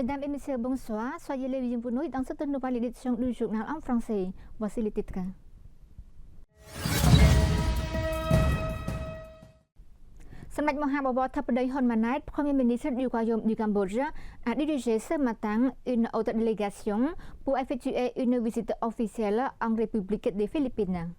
Mesdames et messieurs, bonsoir. Soyez les bienvenus dans cette nouvelle édition du journal en français. Voici les titres. Samdech Mahabobor Thappadei Hun Manet, Premier ministre du Royaume du Cambodge, a dirigé ce matin une haute délégation pour effectuer une visite officielle en République des Philippines.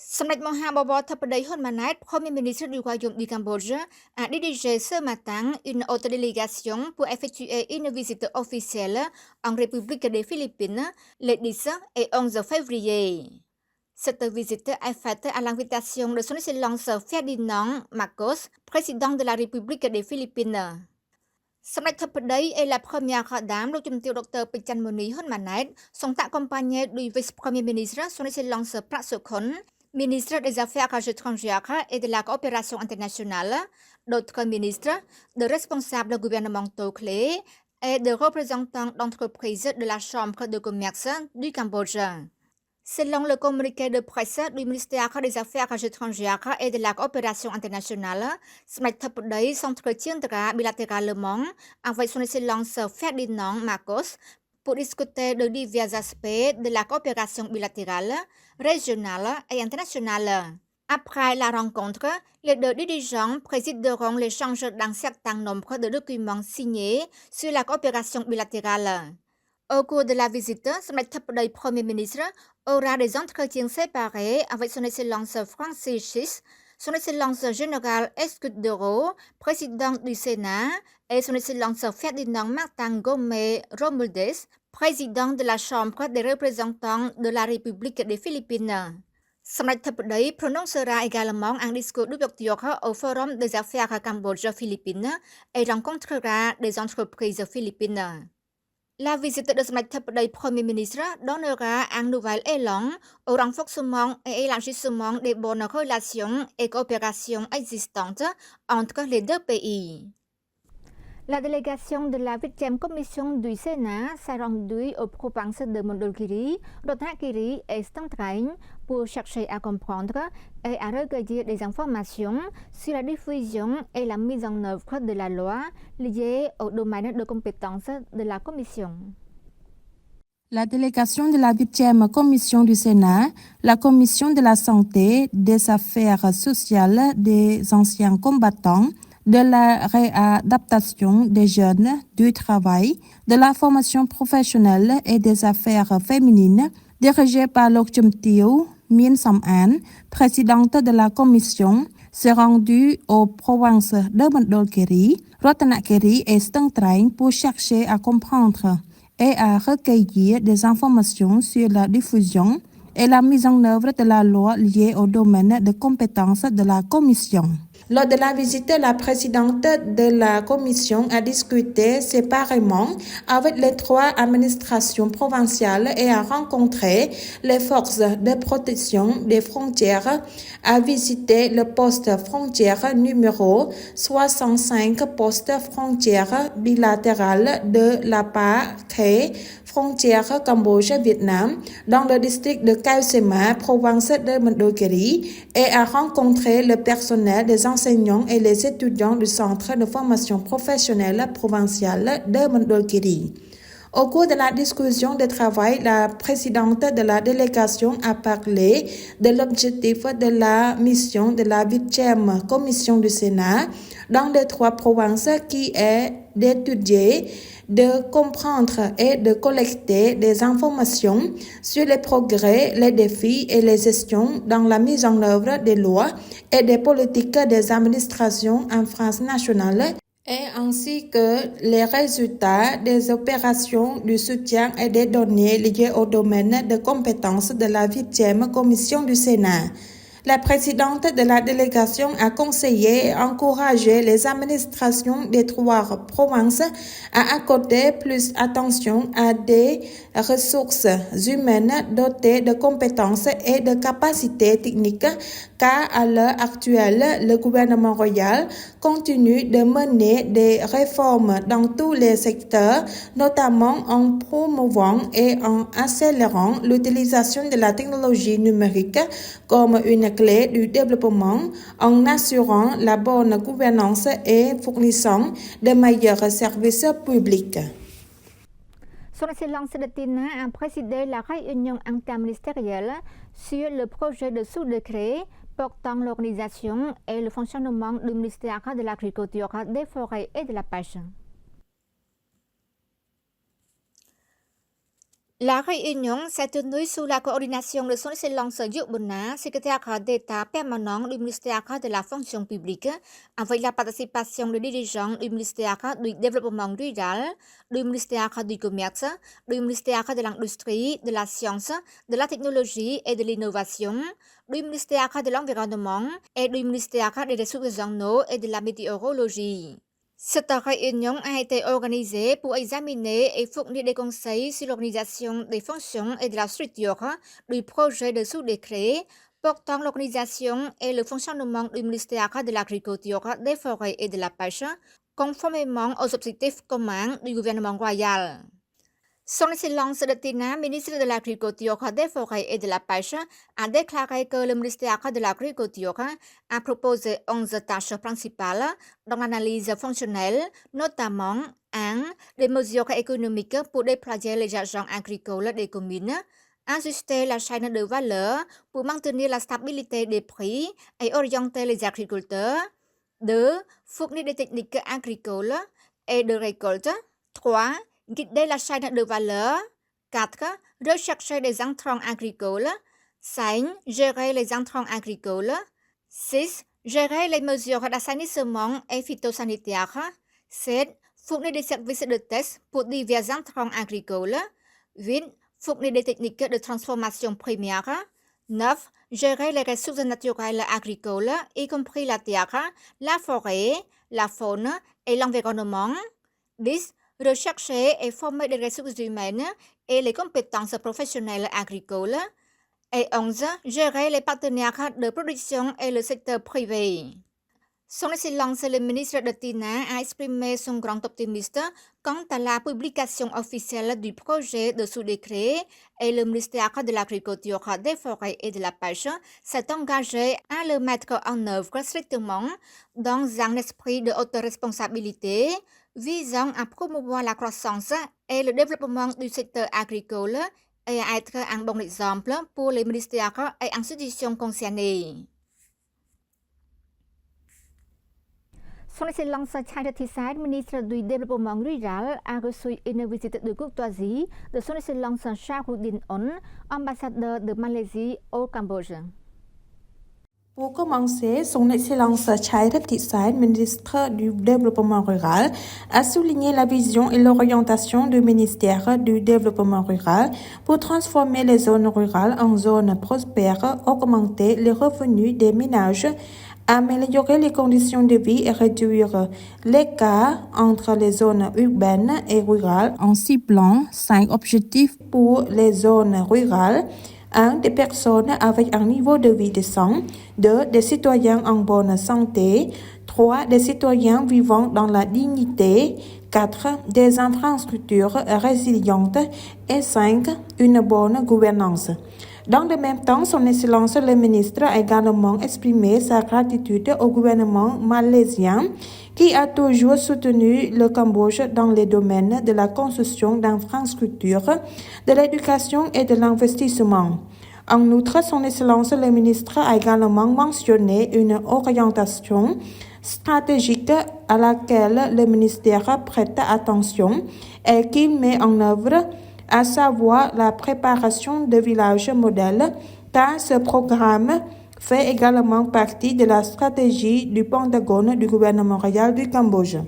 Samdech Mahabobor Thappadei Hun Manet, Premier ministre du Royaume du Cambodge, a dirigé ce matin une haute délégation pour effectuer une visite officielle en République des Philippines les 10 et 11 février. Cette visite est faite à l'invitation de son Excellence Ferdinand Marcos, président de la République des Philippines. Samdech Thappadei et la première dame, le Dr. Pichanmoni Hun Manet, sont accompagnés du vice-premier ministre, son Excellence Prak Sokhonn, ministre des Affaires étrangères et de la coopération internationale, d'autres ministres, de responsables gouvernementaux clés et de représentants d'entreprises de la Chambre de commerce du Cambodge. Selon le communiqué de presse du ministère des Affaires étrangères et de la coopération internationale, Samdech Thappadei s'entretiendra bilatéralement avec son Excellence Ferdinand Marcos pour discuter de divers aspects de la coopération bilatérale, régionale et internationale. Après la rencontre, les deux dirigeants présideront l'échange d'un certain nombre de documents signés sur la coopération bilatérale. Au cours de la visite, Samdech Thappadei, Premier ministre, aura des entretiens séparés avec son Excellence Francis Schiss, son Excellence Général Escudero, président du Sénat, et son Excellence Ferdinand Martin Gomez Romualdez, président de la Chambre des représentants de la République des Philippines. Samdech Thappadei prononcera également un discours d'ouverture au Forum des affaires Cambodge-Philippines et rencontrera des entreprises philippines. La visite de Samdech Thappadei, Premier ministre, donnera un nouvel élan au renforcement et élargissement des bonnes relations et coopérations existantes entre les deux pays. La délégation de la 8e commission du Sénat s'est rendue aux provinces de Mondulkiri, Ratnakiri et Stung Treng pour chercher à comprendre et à recueillir des informations sur la diffusion et la mise en œuvre de la loi liée au domaine de compétences de la commission. La délégation de la 8e commission du Sénat, la commission de la santé, des affaires sociales des anciens combattants, de la réadaptation des jeunes, du travail, de la formation professionnelle et des affaires féminines, dirigée par Lok Chumtio Mien Som-an, présidente de la commission, s'est rendue aux provinces de Mondulkiri, Ratnakiri et Stung Treng pour chercher à comprendre et à recueillir des informations sur la diffusion et la mise en œuvre de la loi liée au domaine de compétences de la commission. Lors de la visite, la présidente de la commission a discuté séparément avec les 3 administrations provinciales et a rencontré les forces de protection des frontières, a visité le poste frontière numéro 65, poste frontière bilatérale de la Khe, frontière Cambodge-Vietnam, dans le district de Khao Sema, province de Mondulkiri, et a rencontré le personnel des enseignants et les étudiants du centre de formation professionnelle provinciale de Mondulkiri. Au cours de la discussion de travail, la présidente de la délégation a parlé de l'objectif de la mission de la 8e commission du Sénat dans les 3 provinces qui est d'étudier, de comprendre et de collecter des informations sur les progrès, les défis et les gestions dans la mise en œuvre des lois et des politiques des administrations en France nationale et ainsi que les résultats des opérations du soutien et des données liées au domaine de compétences de la 8e commission du Sénat. La présidente de la délégation a conseillé et encouragé les administrations des 3 provinces à accorder plus attention à des ressources humaines dotées de compétences et de capacités techniques, car à l'heure actuelle, le gouvernement royal continue de mener des réformes dans tous les secteurs, notamment en promouvant et en accélérant l'utilisation de la technologie numérique comme une lignes clés du développement en assurant la bonne gouvernance et fournissant de meilleurs services publics. Son Excellence de Tina a présidé la réunion interministérielle sur le projet de sous-décret portant l'organisation et le fonctionnement du ministère de l'Agriculture, des Forêts et de la Pêche. La réunion s'est tenue sous la coordination de Son Excellence Yubuna, secrétaire d'État permanent du ministère de la Fonction publique, avec la participation de dirigeants du ministère du Développement rural, du ministère du Commerce, du ministère de l'Industrie, de la Science, de la Technologie et de l'Innovation, du ministère de l'Environnement et du ministère des Ressources en eau et de la Météorologie. Cette réunion a été organisée pour examiner et fournir des conseils sur l'organisation des fonctions et de la structure du projet de sous-décret portant l'organisation et le fonctionnement du ministère de l'Agriculture, des Forêts et de la Pêche, conformément aux objectifs communs du gouvernement royal. Son Excellence de Tina, ministre de l'Agriculture, des Forêts et de la Pêche, a déclaré que le ministère de l'Agriculture a proposé 11 tâches principales dans l'analyse fonctionnelle, notamment 1. Des mesures économiques pour déployer les agents agricoles des communes, ajuster la chaîne de valeur pour maintenir la stabilité des prix et orienter les agriculteurs. 2. Fournir des techniques agricoles et de récolte. 3. Guider la chaîne de valeur. 4. Rechercher des intrants agricoles. 5. Gérer les intrants agricoles. 6. Gérer les mesures d'assainissement et phytosanitaires. 7. Fournir des services de test pour divers intrants agricoles. 8. Fournir des techniques de transformation primaire. 9. Gérer les ressources naturelles agricoles, y compris la terre, la forêt, la faune et l'environnement. 10. Rechercher et former des ressources humaines et les compétences professionnelles agricoles. Et 11. Gérer les partenaires de production et le secteur privé. Son Excellence le ministre de Tina a exprimé son grand optimisme quant à la publication officielle du projet de sous-décret et le ministère de l'Agriculture, des Forêts et de la Pêche s'est engagé à le mettre en œuvre strictement dans un esprit de haute responsabilité visant à promouvoir la croissance et le développement du secteur agricole et à être un bon exemple pour les ministères et institutions concernées. Son Excellence Chai Thisai, ministre du Développement rural, a reçu une visite de courtoisie de Son Excellence Shahruddin On, ambassadeur de Malaisie au Cambodge. Pour commencer, Son Excellence Chai Thisai, ministre du Développement rural, a souligné la vision et l'orientation du ministère du Développement rural pour transformer les zones rurales en zones prospères, augmenter les revenus des ménages, améliorer les conditions de vie et réduire l'écart entre les zones urbaines et rurales en ciblant 5 objectifs pour les zones rurales. 1. Des personnes avec un niveau de vie décent. 2. Des citoyens en bonne santé. 3. Des citoyens vivant dans la dignité. 4. Des infrastructures résilientes. Et 5. Une bonne gouvernance. Dans le même temps, Son Excellence le ministre a également exprimé sa gratitude au gouvernement malaisien qui a toujours soutenu le Cambodge dans les domaines de la construction d'infrastructures, de l'éducation et de l'investissement. En outre, Son Excellence le ministre a également mentionné une orientation stratégique à laquelle le ministère prête attention et qui met en œuvre, à savoir la préparation de villages modèles, car ce programme fait également partie de la stratégie du Pentagone du gouvernement royal du Cambodge.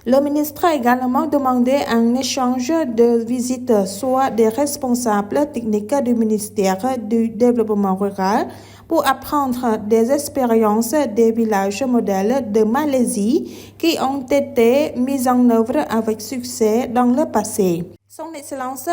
Le ministre a également demandé un échange de visites, soit des responsables techniques du ministère du Développement rural, pour apprendre des expériences des villages modèles de Malaisie qui ont été mises en œuvre avec succès dans le passé. Son Excellence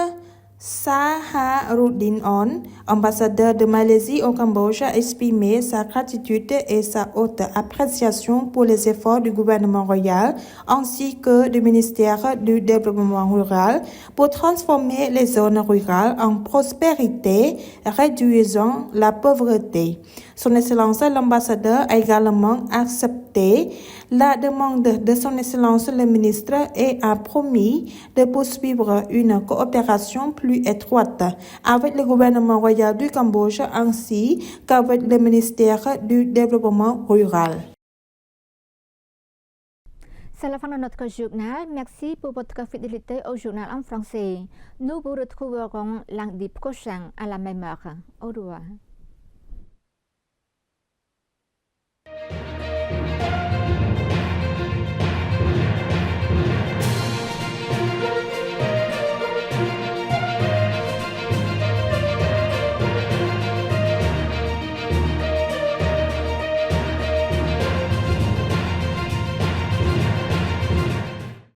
Saharuddin On, ambassadeur de Malaisie au Cambodge, a exprimé sa gratitude et sa haute appréciation pour les efforts du gouvernement royal ainsi que du ministère du Développement rural pour transformer les zones rurales en prospérité, réduisant la pauvreté. Son Excellence l'ambassadeur a également accepté la demande de Son Excellence le ministre et a promis de poursuivre une coopération plus étroite avec le gouvernement royal du Cambodge ainsi qu'avec le ministère du Développement rural. C'est la fin de notre journal. Merci pour votre fidélité au journal en français. Nous vous retrouverons lundi prochain à la même heure. Au revoir.